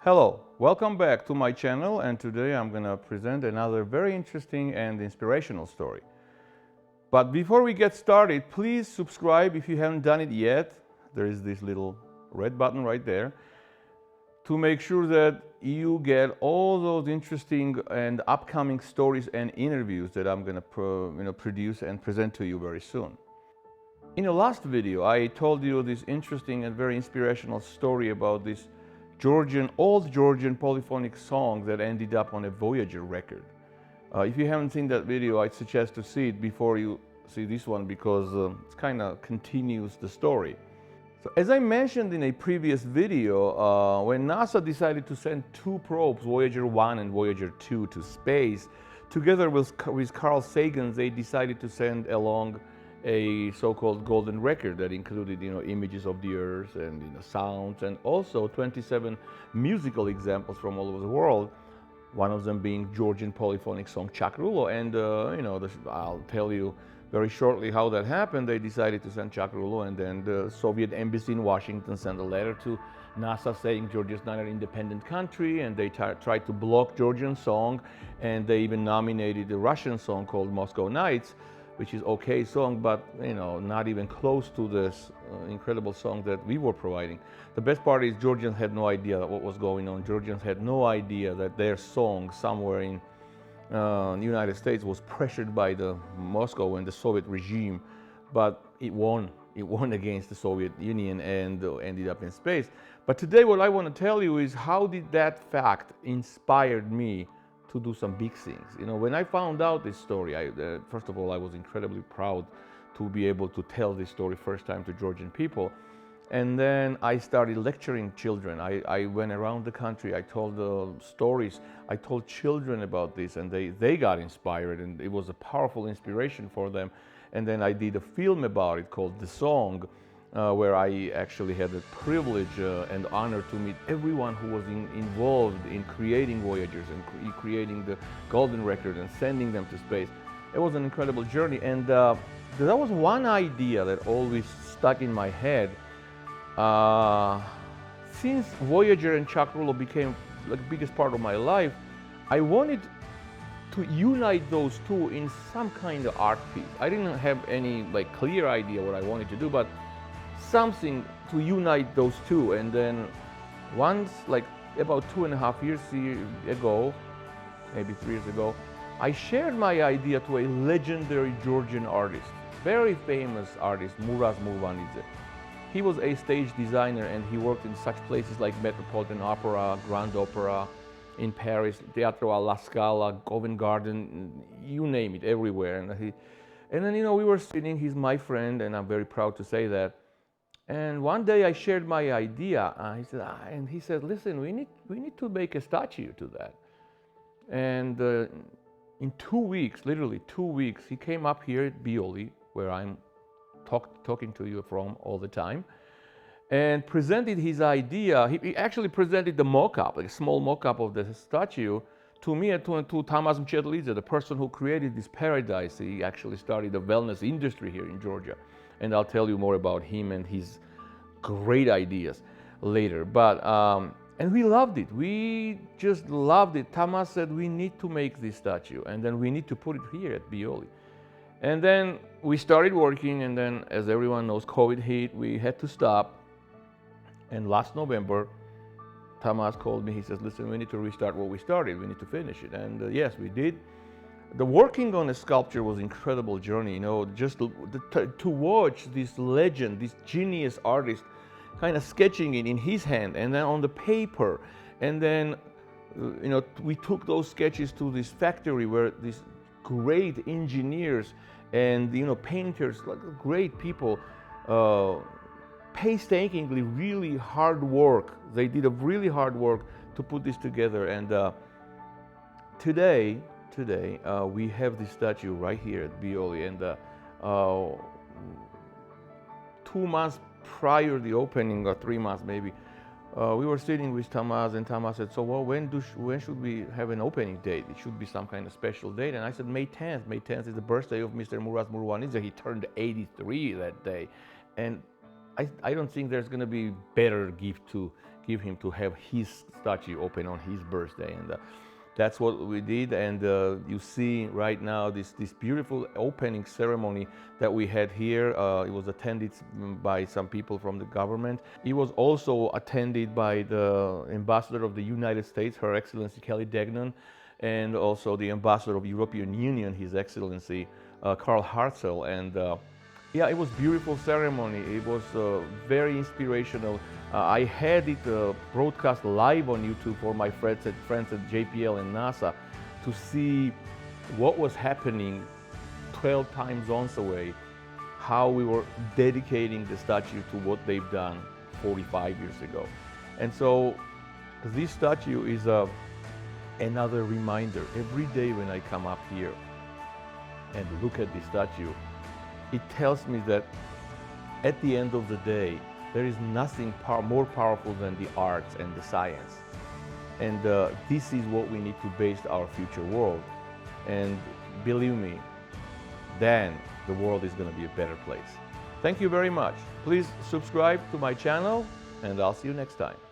Hello, welcome back to my channel, and today I'm going to present another very interesting and inspirational story. But before we get started, please subscribe if you haven't done it yet. There is this little red button right there to make sure that you get all those interesting and upcoming stories and interviews that I'm going to produce and present to you very soon. In the last video, I told you this interesting and very inspirational story about this old Georgian polyphonic song that ended up on a Voyager record. If you haven't seen that video, I'd suggest to see it before you see this one because it kind of continues the story. So as I mentioned in a previous video, when NASA decided to send two probes, Voyager 1 and Voyager 2, to space, together with Carl Sagan, they decided to send along a so-called golden record that included, images of the Earth and sounds, and also 27 musical examples from all over the world. One of them being Georgian polyphonic song Chakrulo, and I'll tell you very shortly how that happened. They decided to send Chakrulo, and then the Soviet embassy in Washington sent a letter to NASA saying Georgia's not an independent country, and they tried to block Georgian song, and they even nominated a Russian song called Moscow Nights, which is okay song, but not even close to this incredible song that we were providing. The best part is Georgians had no idea what was going on. Georgians had no idea that their song somewhere in the United States was pressured by the Moscow and the Soviet regime, but it won. It won against the Soviet Union and ended up in space. But today what I want to tell you is how did that fact inspired me to do some big things. When I found out this story, first of all, I was incredibly proud to be able to tell this story first time to Georgian people. And then I started lecturing children. I went around the country, I told stories, I told children about this, and they got inspired, and it was a powerful inspiration for them. And then I did a film about it called The Song, where I actually had the privilege and honor to meet everyone who was involved in creating Voyagers and creating the golden record and sending them to space. It was an incredible journey, and that was one idea that always stuck in my head. Since Voyager and Chakrulo became the biggest part of my life, I wanted to unite those two in some kind of art piece. I didn't have any clear idea what I wanted to do, but something to unite those two. And then once, about 2.5 years ago, maybe 3 years ago, I shared my idea to a legendary Georgian artist, very famous artist, Muraz Murvanidze. He was a stage designer, and he worked in such places like Metropolitan Opera, Grand Opera, in Paris, Teatro alla Scala, Covent Garden, you name it, everywhere. And then we were sitting, he's my friend, and I'm very proud to say that. And one day I shared my idea, and he said, listen, we need to make a statue to that. And in 2 weeks, literally 2 weeks, he came up here at Bioli, where I'm talking to you from all the time, and presented his idea. He actually presented the mock-up, a small mock-up of the statue, to me and to Tamas Mchetlidze, the person who created this paradise. He actually started the wellness industry here in Georgia. And I'll tell you more about him and his great ideas later. But and we loved it. We just loved it. Tamas said, we need to make this statue, and then we need to put it here at Bioli. And then we started working, and then, as everyone knows, COVID hit. We had to stop. And last November, Tamas called me. He says, listen, we need to restart what we started. We need to finish it. And yes, we did. The working on the sculpture was an incredible journey, just to watch this legend, this genius artist kind of sketching it in his hand and then on the paper. And then, we took those sketches to this factory where these great engineers and, painters, great people, painstakingly, really hard work. They did a really hard work to put this together. And today, we have this statue right here at Bioli, and 2 months prior to the opening, or 3 months maybe, we were sitting with Tamas, and Tamas said, so when should we have an opening date? It should be some kind of special date. And I said, May 10th. May 10th is the birthday of Mr. Muraz Murvanidze. He turned 83 that day. And I don't think there's going to be better gift to give him to have his statue open on his birthday. And that's what we did. And you see right now this beautiful opening ceremony that we had here. It was attended by some people from the government. It was also attended by the ambassador of the United States, Her Excellency Kelly Degnan, and also the ambassador of European Union, His Excellency Karl Hartzell. And yeah, it was beautiful ceremony. It was very inspirational. I had it broadcast live on YouTube for my friends at JPL and NASA to see what was happening 12 time zones away, how we were dedicating the statue to what they've done 45 years ago. And so this statue is another reminder. Every day when I come up here and look at this statue, it tells me that at the end of the day, there is nothing more powerful than the arts and the science. And this is what we need to base our future world. And believe me, then the world is going to be a better place. Thank you very much. Please subscribe to my channel, and I'll see you next time.